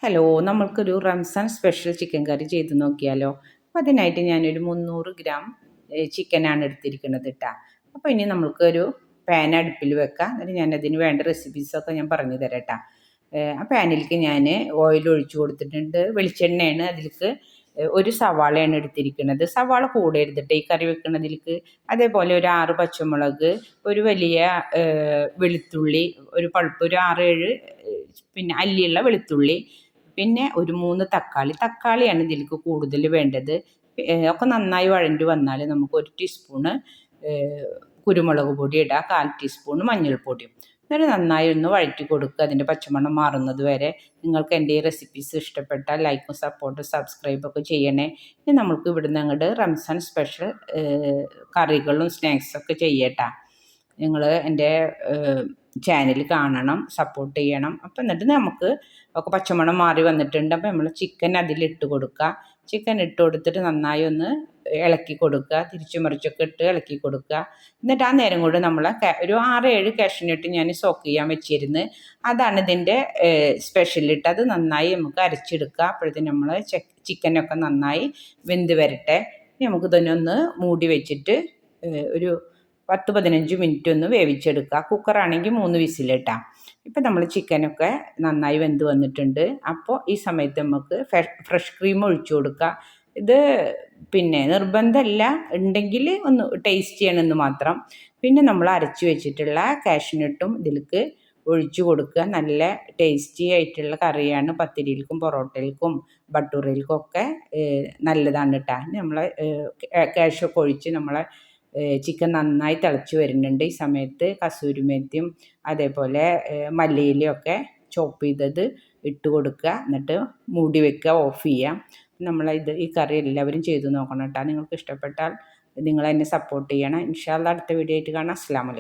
Hello, നമ്മൾക്കൊരു Ramzan special chicken കറി ചെയ്ത് നോക്കിയാലോ? അപ്പോൾ അതിനായിട്ട് ഞാനൊരു 300 ഗ്രാം ചിക്കനാണ് എടുത്തിരിക്കുന്നത് കേട്ടോ. അപ്പോൾ ഇനി നമ്മൾക്കൊരു പാൻ അടുപ്പിൽ വെക്കാം. എന്നിട്ട് ഞാനതിന് വേണ്ട റെസിപ്പീസൊക്കെ ഞാൻ പറഞ്ഞു തരാം കേട്ടോ. ആ പാനിലേക്ക് ഞാൻ ഓയിൽ ഒഴിച്ചു കൊടുത്തിട്ടുണ്ട്. വെളിച്ചെണ്ണയാണ് അതിലേക്ക്. ഒരു സവാളയാണ് എടുത്തിരിക്കുന്നത്. സവാള കൂടെ എടുത്തിട്ട് ഈ കറി വെക്കുന്നതിലേക്ക്. അതേപോലെ ഒരു 6 പച്ചമുളക്, ഒരു വലിയ വെളുത്തുള്ളി, ഒരു പൾപ്പ്, ഒരു 6-7 പിന്നെ അല്ലിയുള്ള വെളുത്തുള്ളി, പിന്നെ ഒരു 3 തക്കാളിയാണ് ഇതിലേക്ക് കൂടുതൽ വേണ്ടത്. ഒക്കെ നന്നായി വഴണ്ടി വന്നാൽ നമുക്ക് 1 ടീസ്പൂണ് കുരുമുളക് പൊടി ഇടുക, 1/4 ടീസ്പൂൺ മഞ്ഞൾപ്പൊടിയും. എന്നിട്ട് നന്നായി ഒന്ന് വഴറ്റി കൊടുക്കുക, അതിൻ്റെ പച്ചമണം മാറുന്നത് വരെ. നിങ്ങൾക്ക് എൻ്റെ ഈ റെസിപ്പീസ് ഇഷ്ടപ്പെട്ടാൽ ലൈക്കും സപ്പോർട്ടും സബ്സ്ക്രൈബൊക്കെ ചെയ്യണേ. ഇനി നമുക്ക് ഇവിടുന്ന് അങ്ങോട്ട് റംസാൻ സ്പെഷ്യൽ കറികളും സ്നാക്സൊക്കെ ചെയ്യട്ടാ. നിങ്ങൾ എൻ്റെ ചാനൽ കാണണം, സപ്പോർട്ട് ചെയ്യണം. അപ്പം എന്നിട്ട് നമുക്ക് ഒക്കെ പച്ചമണം മാറി വന്നിട്ടുണ്ട്. അപ്പോൾ നമ്മൾ ചിക്കൻ അതിലിട്ട് കൊടുക്കുക. ചിക്കൻ ഇട്ട് കൊടുത്തിട്ട് നന്നായി ഒന്ന് ഇളക്കി കൊടുക്കുക, തിരിച്ചു മറിച്ചൊക്കെ ഇട്ട് ഇളക്കി കൊടുക്കുക. എന്നിട്ട് ആ നേരം കൊണ്ട് നമ്മൾ ഒരു 6-7 കാഷ്യൂനട്ട് ഞാൻ സോക്ക് ചെയ്യാൻ വെച്ചിരുന്നു. അതാണ് ഇതിൻ്റെ സ്പെഷ്യലിട്ട്. അത് നന്നായി നമുക്ക് അരച്ചെടുക്കുക. അപ്പോഴത്തേന് നമ്മൾ ചിക്കനൊക്കെ നന്നായി വെന്ത് വരട്ടെ. നമുക്ക് തന്നെ ഒന്ന് മൂടി വെച്ചിട്ട് ഒരു 10-15 മിനിറ്റ് ഒന്ന് വേവിച്ചെടുക്കുക. കുക്കറാണെങ്കിൽ 3 വിസിലിട്ടാം. ഇപ്പം നമ്മൾ ചിക്കനൊക്കെ നന്നായി വെന്ത് വന്നിട്ടുണ്ട്. അപ്പോൾ ഈ സമയത്ത് നമുക്ക് ഫ്രഷ് ക്രീം ഒഴിച്ചു കൊടുക്കുക. ഇത് പിന്നെ നിർബന്ധമല്ല, ഉണ്ടെങ്കിൽ ഒന്ന് ടേസ്റ്റ് ചെയ്യണമെന്ന് മാത്രം. പിന്നെ നമ്മൾ അരച്ച് വെച്ചിട്ടുള്ള കാഷ്യൂനട്ടും ഇതിലേക്ക് ഒഴിച്ചു കൊടുക്കുക. നല്ല ടേസ്റ്റി ആയിട്ടുള്ള കറിയാണ്. പത്തിരിയിൽക്കും പൊറോട്ടയിൽക്കും ഭട്ടൂരയിൽക്കും ഒക്കെ നല്ലതാണ് കേട്ടോ. നമ്മൾ കാഷ്യൊക്കെ ഒഴിച്ച് നമ്മളെ ചിക്കൻ നന്നായി തിളച്ച് വരുന്നുണ്ട്. ഈ സമയത്ത് കസൂരി മേത്തിയും അതേപോലെ മല്ലിയിലയൊക്കെ ചോപ്പ് ചെയ്തത് ഇട്ട് കൊടുക്കുക. എന്നിട്ട് മൂടി വെക്കുക, ഓഫ് ചെയ്യാം. ഈ കറി എല്ലാവരും ചെയ്ത് നോക്കണം കേട്ടോ. നിങ്ങൾക്ക് ഇഷ്ടപ്പെട്ടാൽ നിങ്ങൾ എന്നെ സപ്പോർട്ട് ചെയ്യണം. ഇൻഷാ അല്ലാഹ് അടുത്ത വീഡിയോ ആയിട്ട് കാണാം. അസ്സലാമു അലൈക്കും.